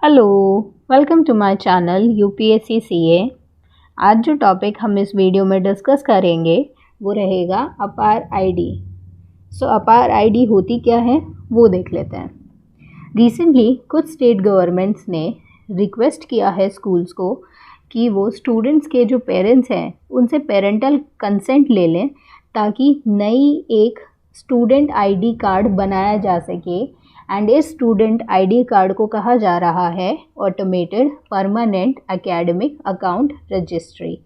Hello, welcome to my channel UPSC CA. आज जो topic हम इस वीडियो में डिस्कस करेंगे वो रहेगा अपार आईडी। अपार आईडी होती क्या है वो देख लेते हैं। रिसेंटली कुछ स्टेट गवर्नमेंट्स ने रिक्वेस्ट किया है स्कूल्स को कि वो स्टूडेंट्स के जो पेरेंट्स हैं उनसे पेरेंटल कंसेंट ले लें ताकि नई एक स्टूडेंट आईडी कार्ड बनाया जा सके। एंड इस स्टूडेंट आईडी कार्ड को कहा जा रहा है automated permanent academic account registry,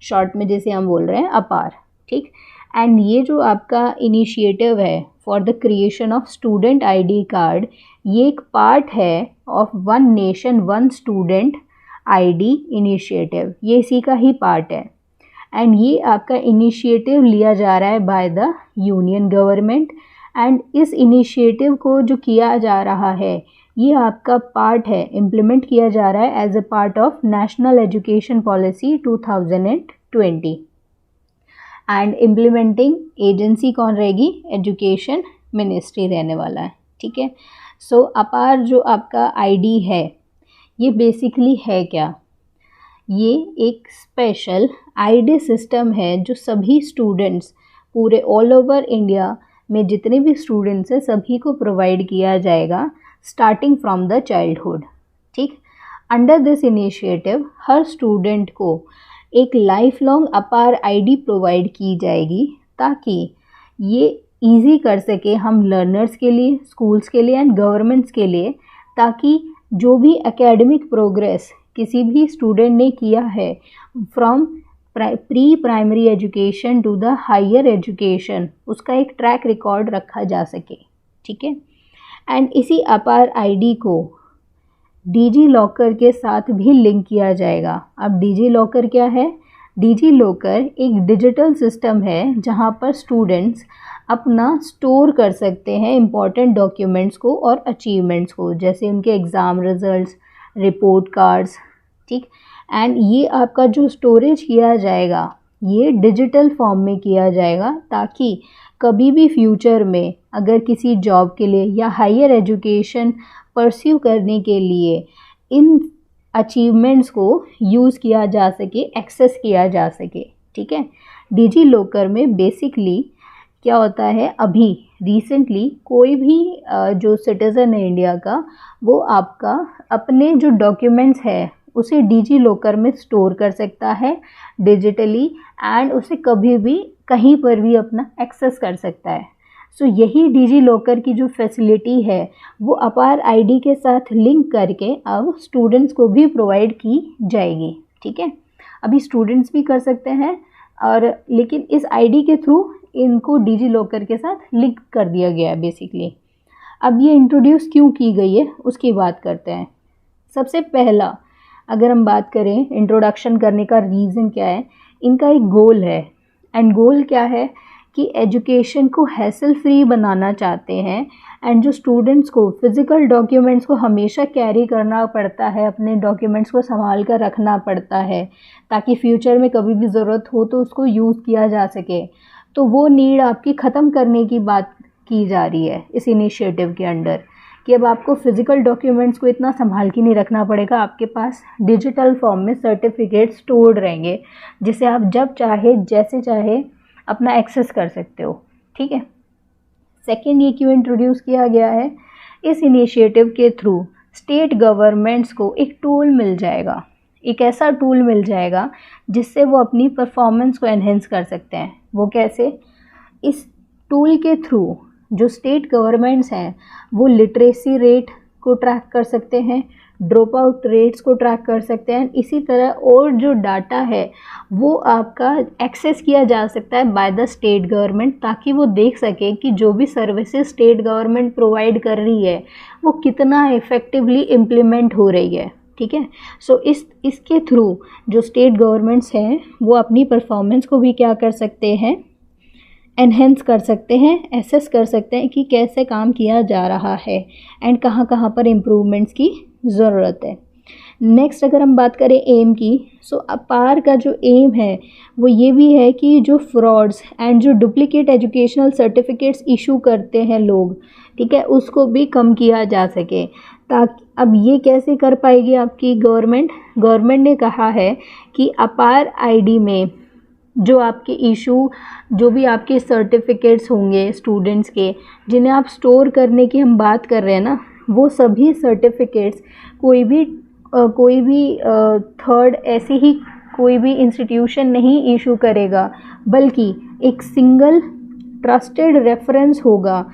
short में जिसे हम बोल रहे हैं अपार। ठीक, एंड ये जो आपका इनिशिएटिव है for the creation of student ID card, ये एक पार्ट है of one nation one student ID initiative, ये इसी का ही पार्ट है। एंड ये आपका इनिशिएटिव लिया जा रहा है by the union government. And इस इनिशिएटिव को जो किया जा रहा है ये आपका पार्ट है, इम्प्लीमेंट किया जा रहा है as a part of national education policy 2020। And implementing agency कौन रहेगी? एजुकेशन मिनिस्ट्री रहने वाला है। ठीक है, अपार जो आपका आईडी है ये बेसिकली है क्या? ये एक स्पेशल आईडी सिस्टम है जो सभी स्टूडेंट्स पूरे ऑल ओवर इंडिया में जितने भी स्टूडेंट्स हैं सभी को प्रोवाइड किया जाएगा स्टार्टिंग फ्रॉम द चाइल्डहुड। ठीक, under this initiative her student को एक लाइफ लॉन्ग अपार आईडी प्रोवाइड की जाएगी ताकि ये इजी कर सके हम लर्नर्स के लिए, स्कूल्स के लिए एंड गवर्नमेंट्स के लिए, ताकि जो भी एकेडमिक प्रोग्रेस किसी भी स्टूडेंट ने किया है from pre primary education to the higher education, उसका एक ट्रैक रिकॉर्ड रखा जा सके। ठीक है, एंड इसी अपार आईडी को डिजी लॉकर के साथ भी लिंक किया जाएगा। अब डिजी लॉकर क्या है? डिजी लॉकर एक डिजिटल सिस्टम है जहां पर स्टूडेंट्स अपना स्टोर कर सकते हैं इम्पॉर्टेंट डॉक्यूमेंट्स को और अचीवमेंट्स को, जैसे उनके एग्ज़ाम रिजल्ट्स, रिपोर्ट कार्ड्स। ठीक, एंड ये आपका जो स्टोरेज किया जाएगा ये डिजिटल फॉर्म में किया जाएगा ताकि कभी भी फ्यूचर में अगर किसी जॉब के लिए या हायर एजुकेशन परस्यू करने के लिए इन अचीवमेंट्स को यूज़ किया जा सके, एक्सेस किया जा सके। ठीक है, डिजी लॉकर में बेसिकली क्या होता है, अभी रिसेंटली कोई भी जो सिटीज़न है इंडिया का वो आपका अपने जो डॉक्यूमेंट्स है उसे डिजी लॉकर में स्टोर कर सकता है डिजिटली एंड उसे कभी भी कहीं पर भी अपना एक्सेस कर सकता है। यही डिजी लॉकर की जो फैसिलिटी है वो अपार आईडी के साथ लिंक करके अब स्टूडेंट्स को भी प्रोवाइड की जाएगी। ठीक है, अभी स्टूडेंट्स भी कर सकते हैं और लेकिन इस आईडी के थ्रू इनको डिजी लॉकर के साथ लिंक कर दिया गया है बेसिकली। अब ये इंट्रोड्यूस क्यों की गई है उसकी बात करते हैं। सबसे पहला अगर हम बात करें इंट्रोडक्शन करने का रीज़न क्या है, इनका एक गोल है। एंड गोल क्या है कि एजुकेशन को हैसल फ्री बनाना चाहते हैं एंड जो स्टूडेंट्स को फिज़िकल डॉक्यूमेंट्स को हमेशा कैरी करना पड़ता है, अपने डॉक्यूमेंट्स को संभाल कर रखना पड़ता है ताकि फ्यूचर में कभी भी ज़रूरत हो तो उसको यूज़ किया जा सके, तो वो नीड आपकी ख़त्म करने की बात की जा रही है इस इनिशिएटिव के अंडर कि अब आपको फ़िज़िकल डॉक्यूमेंट्स को इतना संभाल के नहीं रखना पड़ेगा, आपके पास डिजिटल फॉर्म में सर्टिफिकेट स्टोर्ड रहेंगे जिसे आप जब चाहे जैसे चाहे अपना एक्सेस कर सकते हो। ठीक है, सेकेंड, ये क्यों इंट्रोड्यूस किया गया है? इस इनिशिएटिव के थ्रू स्टेट गवर्नमेंट्स को एक टूल मिल जाएगा, एक ऐसा टूल मिल जाएगा जिससे वो अपनी परफॉर्मेंस को एनहेंस कर सकते हैं। वो कैसे? इस टूल के थ्रू जो स्टेट गवर्नमेंट्स हैं वो लिटरेसी रेट को ट्रैक कर सकते हैं, ड्रॉप आउट रेट्स को ट्रैक कर सकते हैं, इसी तरह और जो डाटा है वो आपका एक्सेस किया जा सकता है बाय द स्टेट गवर्नमेंट ताकि वो देख सके कि जो भी सर्विसेज स्टेट गवर्नमेंट प्रोवाइड कर रही है वो कितना इफ़ेक्टिवली इम्प्लीमेंट हो रही है। ठीक है, इसके थ्रू जो स्टेट गवर्नमेंट्स हैं वो अपनी परफॉर्मेंस को भी क्या कर सकते हैं, एनहेंस कर सकते हैं, एसेस कर सकते हैं कि कैसे काम किया जा रहा है एंड कहाँ कहाँ पर इम्प्रूवमेंट्स की ज़रूरत है। नेक्स्ट अगर हम बात करें एम की, अपार का जो एम है वो ये भी है कि जो फ्रॉड्स एंड जो डुप्लीकेट एजुकेशनल सर्टिफिकेट्स इशू करते हैं लोग, ठीक है, उसको भी कम किया जा सके। ताकि अब ये कैसे कर पाएगी आपकी गवर्नमेंट ने कहा है कि अपार आईडी में जो आपके इशू, जो भी आपके सर्टिफिकेट्स होंगे स्टूडेंट्स के, जिन्हें आप स्टोर करने की हम बात कर रहे हैं ना, वो सभी सर्टिफिकेट्स कोई भी थर्ड ऐसे ही कोई भी इंस्टीट्यूशन नहीं इशू करेगा, बल्कि एक सिंगल ट्रस्टेड रेफरेंस होगा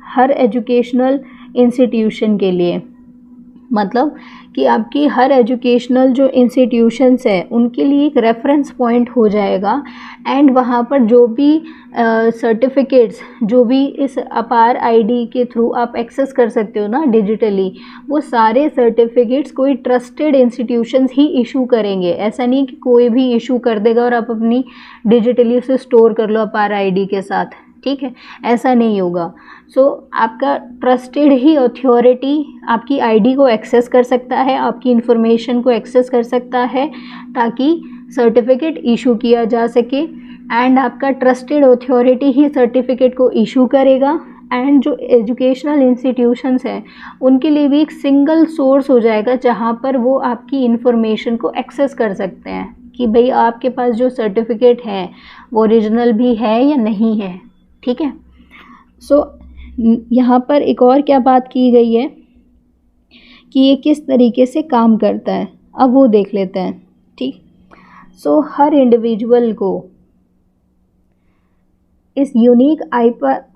हर एजुकेशनल इंस्टीट्यूशन के लिए। मतलब कि आपकी हर एजुकेशनल जो इंस्टीट्यूशंस है उनके लिए एक रेफरेंस पॉइंट हो जाएगा, एंड वहाँ पर जो भी सर्टिफिकेट्स जो भी इस अपार आईडी के थ्रू आप एक्सेस कर सकते हो ना डिजिटली, वो सारे सर्टिफिकेट्स कोई ट्रस्टेड इंस्टीट्यूशंस ही इशू करेंगे। ऐसा नहीं कि कोई भी इशू कर देगा और आप अपनी डिजिटली उसे स्टोर कर लो अपार आईडी के साथ, ठीक है, ऐसा नहीं होगा। आपका ट्रस्टेड ही अथॉरिटी आपकी आईडी को एक्सेस कर सकता है, आपकी इंफॉर्मेशन को एक्सेस कर सकता है, ताकि सर्टिफिकेट इशू किया जा सके, एंड आपका ट्रस्टेड अथॉरिटी ही सर्टिफिकेट को इशू करेगा। एंड जो एजुकेशनल इंस्टीट्यूशंस हैं उनके लिए भी एक सिंगल सोर्स हो जाएगा जहाँ पर वो आपकी इंफॉर्मेशन को एक्सेस कर सकते हैं कि भाई आपके पास जो सर्टिफिकेट है वो ओरिजिनल भी है या नहीं है, ठीक है। यहाँ पर एक और क्या बात की गई है कि ये किस तरीके से काम करता है, अब वो देख लेते हैं, ठीक। हर इंडिविजुअल को इस यूनिक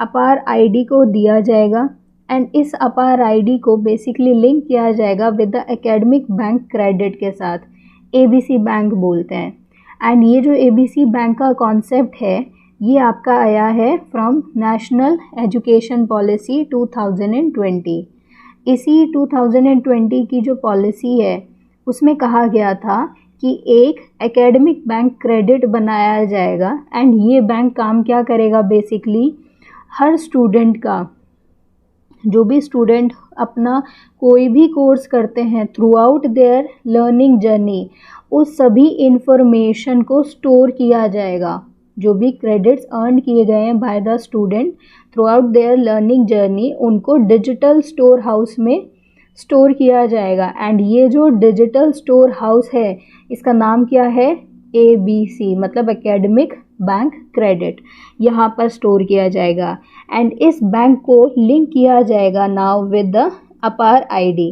अपार आईडी को दिया जाएगा, एंड इस अपार आईडी को बेसिकली लिंक किया जाएगा with the academic bank credit के साथ, एबीसी बैंक बोलते हैं। एंड ये जो एबीसी बैंक का कॉन्सेप्ट है ये आपका आया है फ्रॉम नेशनल एजुकेशन पॉलिसी 2020। इसी 2020 की जो पॉलिसी है उसमें कहा गया था कि एक एकेडमिक बैंक क्रेडिट बनाया जाएगा, एंड ये बैंक काम क्या करेगा, बेसिकली हर स्टूडेंट का, जो भी स्टूडेंट अपना कोई भी कोर्स करते हैं through out there learning journey, उस सभी इंफॉर्मेशन को स्टोर किया जाएगा। जो भी क्रेडिट्स अर्न किए गए हैं by the student through out there learning journey, उनको डिजिटल स्टोर हाउस में स्टोर किया जाएगा। एंड ये जो डिजिटल स्टोर हाउस है इसका नाम क्या है, एबीसी, मतलब एकेडमिक बैंक क्रेडिट, यहाँ पर स्टोर किया जाएगा। एंड इस बैंक को लिंक किया जाएगा नाउ विद द अपार आईडी।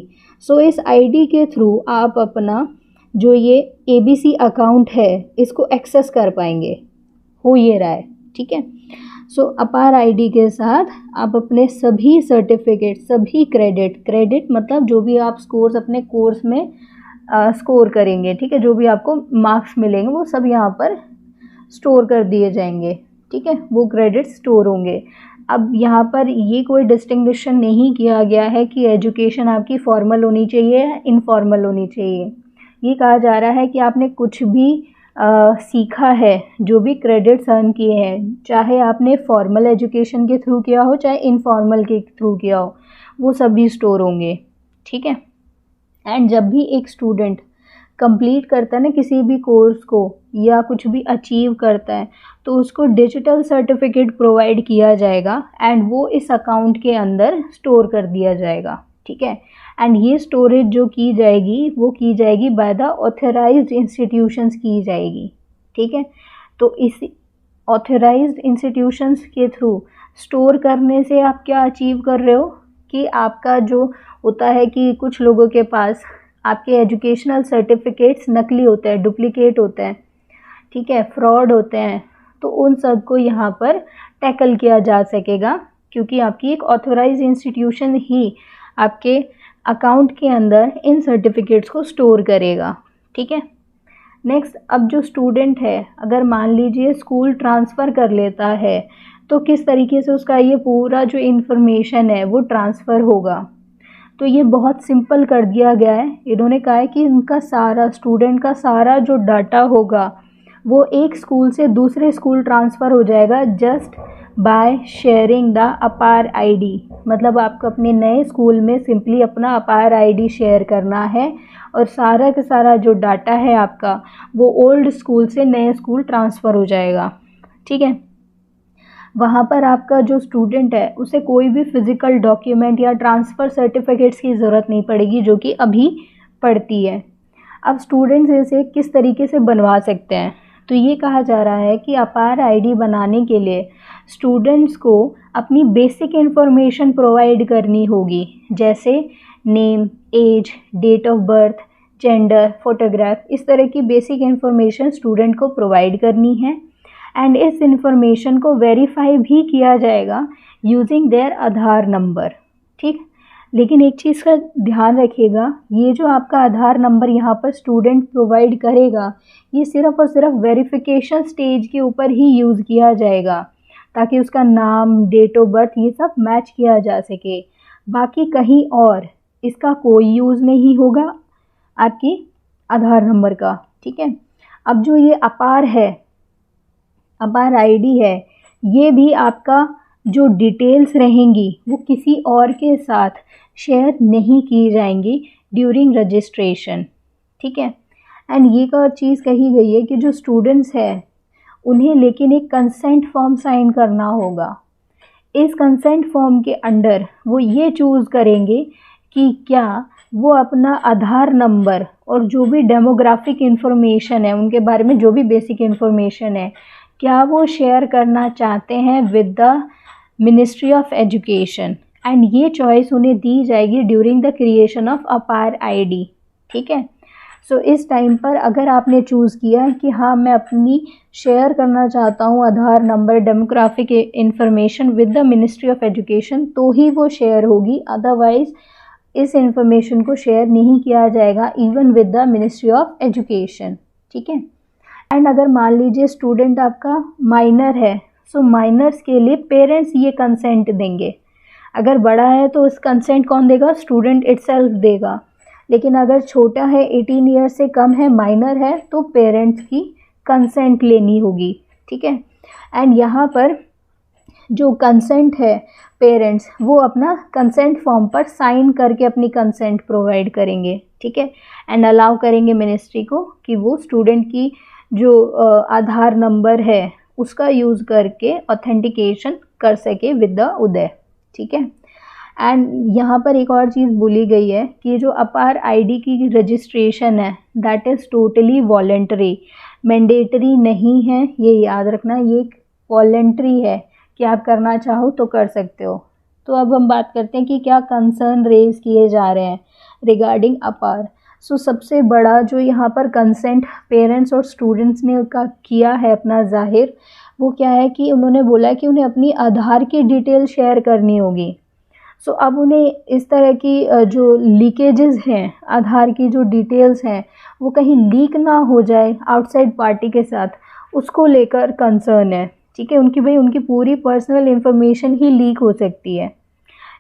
इस आईडी के थ्रू आप अपना जो ये एबीसी अकाउंट है इसको एक्सेस कर पाएंगे, हो ये रहा है, ठीक है। अपार आईडी के साथ आप अपने सभी सर्टिफिकेट, सभी क्रेडिट मतलब जो भी आप स्कोर्स अपने कोर्स में स्कोर करेंगे, ठीक है, जो भी आपको मार्क्स मिलेंगे वो सब यहाँ पर स्टोर कर दिए जाएंगे, ठीक है, वो क्रेडिट स्टोर होंगे। अब यहाँ पर ये कोई डिस्टिंग्विशन नहीं किया गया है कि एजुकेशन आपकी फॉर्मल होनी चाहिए या इनफॉर्मल होनी चाहिए। ये कहा जा रहा है कि आपने कुछ भी सीखा है, जो भी क्रेडिट्स अर्न किए हैं, चाहे आपने फॉर्मल एजुकेशन के थ्रू किया हो चाहे इनफॉर्मल के थ्रू किया हो, वो सभी स्टोर होंगे, ठीक है। एंड जब भी एक स्टूडेंट कंप्लीट करता है ना किसी भी कोर्स को या कुछ भी अचीव करता है, तो उसको डिजिटल सर्टिफिकेट प्रोवाइड किया जाएगा, एंड वो इस अकाउंट के अंदर स्टोर कर दिया जाएगा, ठीक है। एंड ये स्टोरेज जो की जाएगी वो की जाएगी बाय द ऑथराइज्ड इंस्टीट्यूशंस की जाएगी, ठीक है। तो इस ऑथराइज्ड इंस्टीट्यूशंस के थ्रू स्टोर करने से आप क्या अचीव कर रहे हो कि आपका जो होता है कि कुछ लोगों के पास आपके एजुकेशनल सर्टिफिकेट्स नकली होते हैं, डुप्लीकेट होते हैं, ठीक है, फ्रॉड होते हैं, तो उन सब को यहाँ पर टैकल किया जा सकेगा, क्योंकि आपकी एक ऑथराइज्ड इंस्टीट्यूशन ही आपके अकाउंट के अंदर इन सर्टिफिकेट्स को स्टोर करेगा, ठीक है। नेक्स्ट, अब जो स्टूडेंट है अगर मान लीजिए स्कूल ट्रांसफ़र कर लेता है, तो किस तरीके से उसका ये पूरा जो इन्फॉर्मेशन है वो ट्रांसफ़र होगा। तो ये बहुत सिंपल कर दिया गया है। इन्होंने कहा है कि इनका सारा स्टूडेंट का सारा जो डाटा होगा वो एक स्कूल से दूसरे स्कूल ट्रांसफ़र हो जाएगा जस्ट बाय शेयरिंग द अपार आईडी। मतलब आपको अपने नए स्कूल में सिंपली अपना अपार आईडी शेयर करना है और सारा का सारा जो डाटा है आपका वो ओल्ड स्कूल से नए स्कूल ट्रांसफ़र हो जाएगा, ठीक है। वहाँ पर आपका जो स्टूडेंट है उसे कोई भी फिज़िकल डॉक्यूमेंट या ट्रांसफ़र सर्टिफिकेट्स की ज़रूरत नहीं पड़ेगी, जो कि अभी पड़ती है। अब स्टूडेंट्स इसे किस तरीके से बनवा सकते हैं, तो ये कहा जा रहा है कि अपार आईडी बनाने के लिए स्टूडेंट्स को अपनी बेसिक इन्फॉर्मेशन प्रोवाइड करनी होगी, जैसे name, age, date of birth, gender, photograph, इस तरह की बेसिक इन्फॉर्मेशन स्टूडेंट को प्रोवाइड करनी है। एंड इस इन्फॉर्मेशन को वेरीफाई भी किया जाएगा यूजिंग देयर आधार नंबर। ठीक, लेकिन एक चीज़ का ध्यान रखिएगा, ये जो आपका आधार नंबर यहाँ पर स्टूडेंट प्रोवाइड करेगा, ये सिर्फ़ और सिर्फ वेरिफिकेशन स्टेज के ऊपर ही यूज़ किया जाएगा, ताकि उसका नाम, डेट ऑफ बर्थ, ये सब मैच किया जा सके। बाकी कहीं और इसका कोई यूज़ नहीं होगा आपकी आधार नंबर का। ठीक है, अब जो ये अपार है, अपार आईडी है, ये भी आपका जो डिटेल्स रहेंगी वो किसी और के साथ शेयर नहीं की जाएंगी ड्यूरिंग रजिस्ट्रेशन। ठीक है, एंड ये एक और चीज़ कही गई है कि जो स्टूडेंट्स हैं उन्हें लेकिन एक कंसेंट फॉर्म साइन करना होगा। इस कंसेंट फॉर्म के अंडर वो ये चूज़ करेंगे कि क्या वो अपना आधार नंबर और जो भी डेमोग्राफिक इन्फॉर्मेशन है, उनके बारे में जो भी बेसिक इन्फॉर्मेशन है, क्या वो शेयर करना चाहते हैं with the ministry of education. And ये चॉइस उन्हें दी जाएगी ड्यूरिंग द क्रिएशन ऑफ अपार आईडी। ठीक है, सो इस टाइम पर अगर आपने चूज़ किया है कि हाँ मैं अपनी शेयर करना चाहता हूँ Aadhaar number, demographic information with the ministry of education, तो ही वो शेयर होगी, अदरवाइज़ इस इंफॉर्मेशन को शेयर नहीं किया जाएगा even with the ministry of education. ठीक है, एंड अगर मान लीजिए स्टूडेंट आपका माइनर है, सो माइनर्स के लिए पेरेंट्स ये कंसेंट देंगे। अगर बड़ा है तो उस कंसेंट कौन देगा, स्टूडेंट इटसेल्फ देगा। लेकिन अगर छोटा है, 18 ईयर से कम है, माइनर है, तो पेरेंट्स की कंसेंट लेनी होगी। ठीक है, एंड यहाँ पर जो कंसेंट है पेरेंट्स, वो अपना कंसेंट फॉर्म पर साइन करके अपनी कंसेंट प्रोवाइड करेंगे। ठीक है, एंड अलाउ करेंगे मिनिस्ट्री को कि वो स्टूडेंट की जो आधार नंबर है उसका यूज़ करके ऑथेंटिकेशन कर सके विद द उदय। ठीक है, एंड यहाँ पर एक और चीज़ बोली गई है कि जो अपार आईडी की रजिस्ट्रेशन है that is totally voluntary, mandatory नहीं है, ये याद रखना, ये एक वॉलेंटरी है कि आप करना चाहो तो कर सकते हो। तो अब हम बात करते हैं कि क्या कंसर्न रेज किए जा रहे हैं रिगार्डिंग अपार। सो सबसे बड़ा जो यहाँ पर कंसेंट पेरेंट्स और स्टूडेंट्स ने का किया है अपना जाहिर, वो क्या है कि उन्होंने बोला कि उन्हें अपनी आधार की डिटेल शेयर करनी होगी। सो अब उन्हें इस तरह की जो लीकेजेस हैं, आधार की जो डिटेल्स हैं, वो कहीं लीक ना हो जाए आउटसाइड पार्टी के साथ, उसको लेकर कंसर्न है। ठीक है, उनकी पूरी पर्सनल इन्फॉर्मेशन ही लीक हो सकती है।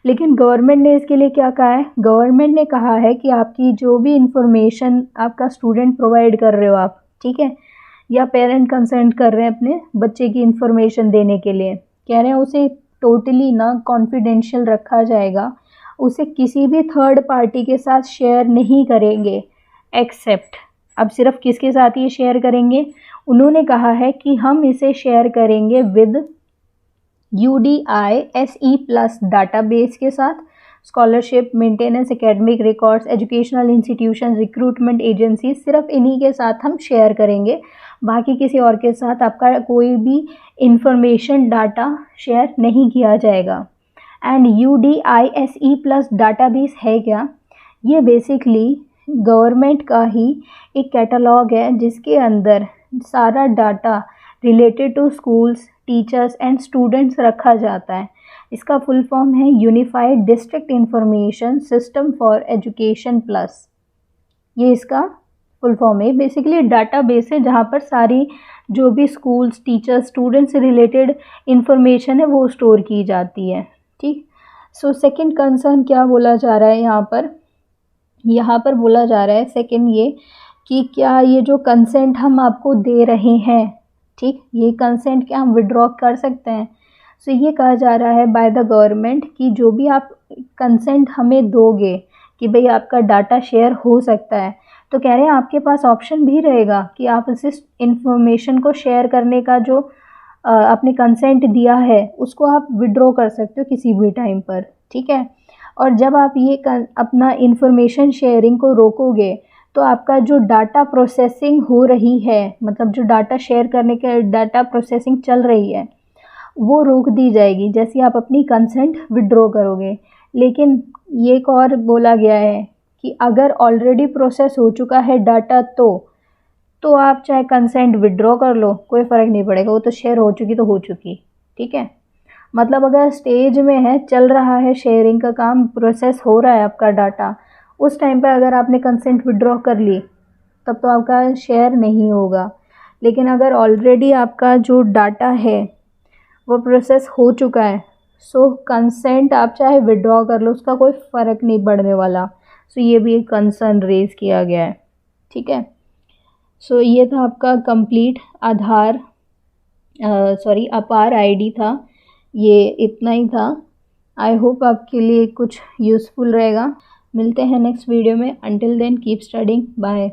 लेकिन गवर्नमेंट ने इसके लिए क्या कहा है, गवर्नमेंट ने कहा है कि आपकी जो भी इंफॉर्मेशन आपका स्टूडेंट प्रोवाइड कर रहे हो आप, ठीक है, या पेरेंट कंसेंट कर रहे हैं अपने बच्चे की इंफॉर्मेशन देने के लिए, कह रहे हैं उसे टोटली ना कॉन्फिडेंशियल रखा जाएगा, उसे किसी भी थर्ड पार्टी के साथ शेयर नहीं करेंगे एक्सेप्ट, अब सिर्फ किसके साथ ये शेयर करेंगे, उन्होंने कहा है कि हम इसे शेयर करेंगे विद UDISE+ डाटाबेस के साथ, scholarship, maintenance, academic records, educational institution, recruitment agency, सिर्फ इन्हीं के साथ हम शेयर करेंगे, बाकी किसी और के साथ आपका कोई भी इंफॉर्मेशन डाटा शेयर नहीं किया जाएगा। एंड UDISE+ डाटाबेस है क्या, ये बेसिकली गवर्नमेंट का ही एक कैटलॉग है जिसके अंदर सारा data related to schools, teachers and students रखा जाता है। इसका फुल फॉर्म है unified district information system for education plus, ये इसका फुल फॉर्म है। बेसिकली डाटाबेस है जहाँ पर सारी जो भी स्कूल्स, टीचर्स, स्टूडेंट्स से रिलेटेड इंफॉर्मेशन है वो स्टोर की जाती है। ठीक, सो सेकंड कंसर्न क्या बोला जा रहा है यहाँ पर बोला जा रहा है सेकंड ये कि क्या ये जो कंसेंट हम आपको दे रहे हैं, ठीक, ये कंसेंट क्या हम विड्रॉ कर सकते हैं। सो ये कहा जा रहा है बाय द गवर्नमेंट कि जो भी आप कंसेंट हमें दोगे कि भाई आपका डाटा शेयर हो सकता है, तो कह रहे हैं आपके पास ऑप्शन भी रहेगा कि आप इस इंफॉर्मेशन को शेयर करने का जो आपने कंसेंट दिया है उसको आप विड्रॉ कर सकते हो किसी भी टाइम पर, ठीक है। और जब आप ये अपना इंफॉर्मेशन शेयरिंग को रोकोगे तो आपका जो डाटा प्रोसेसिंग हो रही है, मतलब जो डाटा शेयर करने के डाटा प्रोसेसिंग चल रही है वो रोक दी जाएगी जैसे आप अपनी कंसेंट विड्रॉ करोगे। लेकिन ये एक और बोला गया है कि अगर ऑलरेडी प्रोसेस हो चुका है डाटा तो आप चाहे कंसेंट विड्रॉ कर लो, कोई फ़र्क नहीं पड़ेगा, वो तो शेयर हो चुकी तो हो चुकी, ठीक है। मतलब अगर स्टेज में है, चल रहा है शेयरिंग का काम, प्रोसेस हो रहा है आपका डाटा, उस टाइम पर अगर आपने कंसेंट विड्रॉ कर ली तब तो आपका शेयर नहीं होगा। लेकिन अगर ऑलरेडी आपका जो डाटा है वो प्रोसेस हो चुका है, सो कंसेंट आप चाहे विड्रॉ कर लो, उसका कोई फ़र्क नहीं पड़ने वाला। सो ये भी एक कंसर्न रेज़ किया गया है, ठीक है। सो ये था आपका कंप्लीट अपार आईडी था, ये इतना ही था। आई होप आपके लिए कुछ यूज़फुल रहेगा। मिलते हैं नेक्स्ट वीडियो में। Until then keep studying, bye.